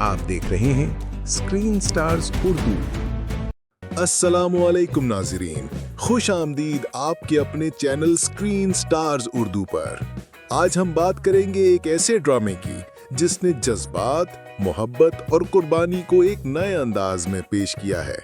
आप देख रहे हैं स्क्रीन स्टार्स उर्दू। अस्सलामुअलैकुम नाज़रीन, खुश आमदीद आपके अपने चैनल स्क्रीन स्टार्स उर्दू पर। आज हम बात करेंगे एक ऐसे ड्रामे की जिसने जज्बात, मोहब्बत और कुर्बानी को एक नए अंदाज में पेश किया है।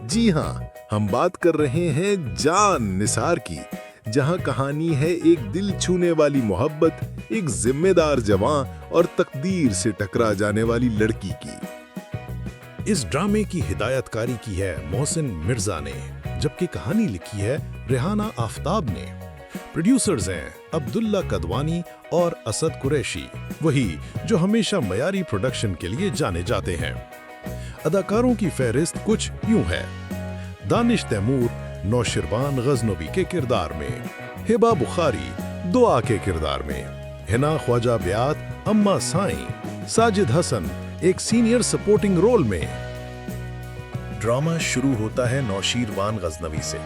जी हाँ, हम बात कर रहे हैं जान निसार की, जहां कहानी है एक दिल छूने वाली मोहब्बत, एक जिम्मेदार जवान और तकदीर से टकरा जाने वाली लड़की की। इस ड्रामे की हिदायतकारी की है मोहसिन मिर्जा ने, जबकि कहानी लिखी है रेहाना आफ्ताब ने। प्रोड्यूसर्स हैं अब्दुल्ला कदवानी और असद कुरैशी, वही जो हमेशा मयारी प्रोडक्शन के लिए जाने जाते हैं। अदाकारों की फहरिस्त कुछ यूं है: दानिश तैमूर नौशिरवान गजनवी के किरदार में, हिबा बुखारी दुआ के किरदार में, हिना ख्वाजा बियात अम्मा साईं, साजिद हसन एक सीनियर सपोर्टिंग रोल में। ड्रामा शुरू होता है नौशिरवान गजनवी से,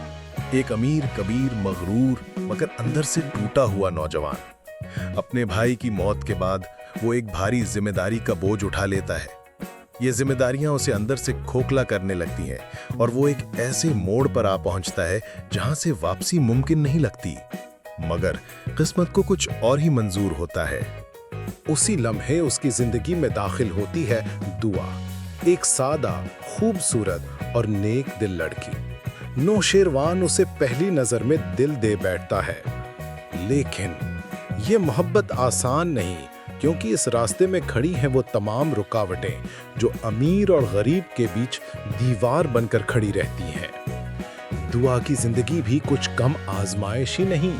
एक अमीर कबीर मगरूर मगर अंदर से टूटा हुआ नौजवान। अपने भाई की मौत के बाद वो एक भारी जिम्मेदारी का बोझ उठा लेता है। ये जिम्मेदारियां उसे अंदर से खोखला करने लगती हैं और वो एक ऐसे मोड़ पर आ पहुंचता है जहां से वापसी मुमकिन नहीं लगती। मगर किस्मत को कुछ और ही मंजूर होता है। उसी लम्हे उसकी जिंदगी में दाखिल होती है दुआ, एक सादा, खूबसूरत और नेक दिल लड़की। नौशिरवान उसे पहली नजर में दिल दे बैठता है, लेकिन ये मोहब्बत आसान नहीं, क्योंकि इस रास्ते में खड़ी हैं वो तमाम रुकावटें जो अमीर और गरीब के बीच दीवार बनकर खड़ी रहती हैं। दुआ की जिंदगी भी कुछ कम आजमाइशी नहीं।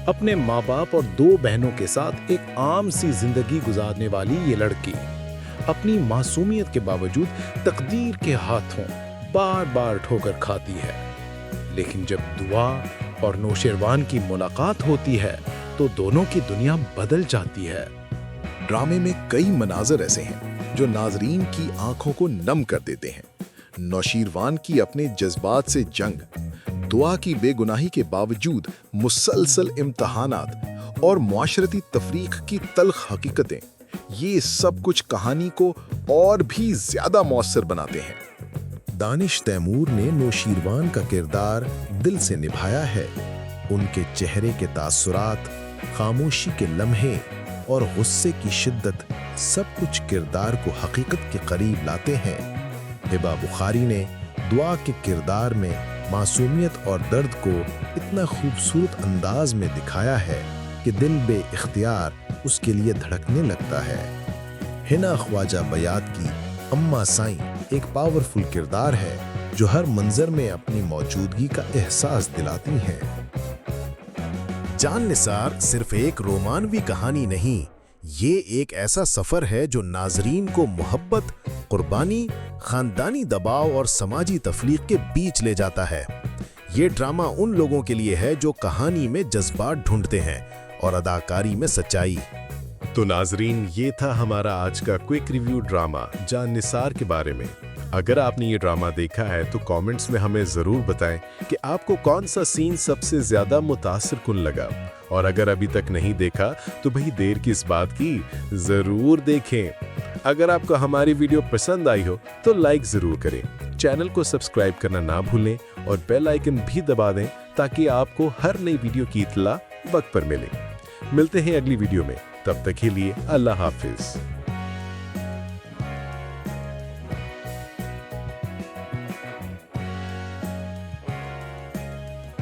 अपने माँ बाप और 2 बहनों के साथ एक आम सी जिंदगी गुजारने वाली ये लड़की अपनी मासूमियत के बावजूद तकदीर के हाथों बार बार ठोकर खाती है। लेकिन जब दुआ और नौशिरवान की मुलाकात होती है तो दोनों की दुनिया बदल जाती है। ड्रामे में कई मनाजर ऐसे हैं जो नाजरीन की आंखों को नम कर देते हैं। नौशिरवान की अपने जज्बात से जंग, दुआ की बेगुनाही के बावजूद मुसलसल इम्तहानात और मुआशरती तफरीक की तल्ख हकीकतें, ये सब कुछ कहानी को और भी ज्यादा मौसर बनाते हैं। दानिश तैमूर ने नौशिरवान का किरदार दिल से निभाया है। उनके चेहरे के तासुरात, खामोशी के लम्हे और गुस्से की शिद्दत सब कुछ किरदार को हकीकत के करीब लाते हैं। हिबा बुखारी ने दुआ के किरदार में मासूमियत और दर्द को इतना खूबसूरत अंदाज में दिखाया है कि दिल बे-इख्तियार उसके लिए धड़कने लगता है। हिना ख्वाजा बियात की अम्मा साईं एक पावरफुल किरदार है जो हर मंजर में अपनी मौजूदगी का एहसास दिलाती हैं। जान निसार सिर्फ एक रोमानवी कहानी नहीं, ये एक ऐसा सफर है जो नाजरीन को मोहब्बत, कुर्बानी, खानदानी दबाव और समाजी तफलीक के बीच ले जाता है। ये ड्रामा उन लोगों के लिए है जो कहानी में जज्बात ढूंढते हैं और अदाकारी में सच्चाई। तो नाजरीन, ये था हमारा आज का क्विक रिव्यू ड्रामा जान निसार के बारे में। अगर आपने ये ड्रामा देखा है तो कमेंट्स में हमें ज़रूर बताएं कि आपको कौन सा सीन सबसे ज़्यादा मुतासिर कुन लगा। और अगर अभी तक नहीं देखा तो भाई देर किस बात की, ज़रूर देखें। अगर आपको हमारी वीडियो पसंद आई हो तो लाइक ज़रूर करें, चैनल को सब्सक्राइब करना ना भूलें और बेल आइकन भी दबा दें ताकि आपको हर नई वीडियो की इत्तला वक्त पर मिले। मिलते हैं अगली वीडियो में, तब तक के लिए अल्लाह हाफिज़।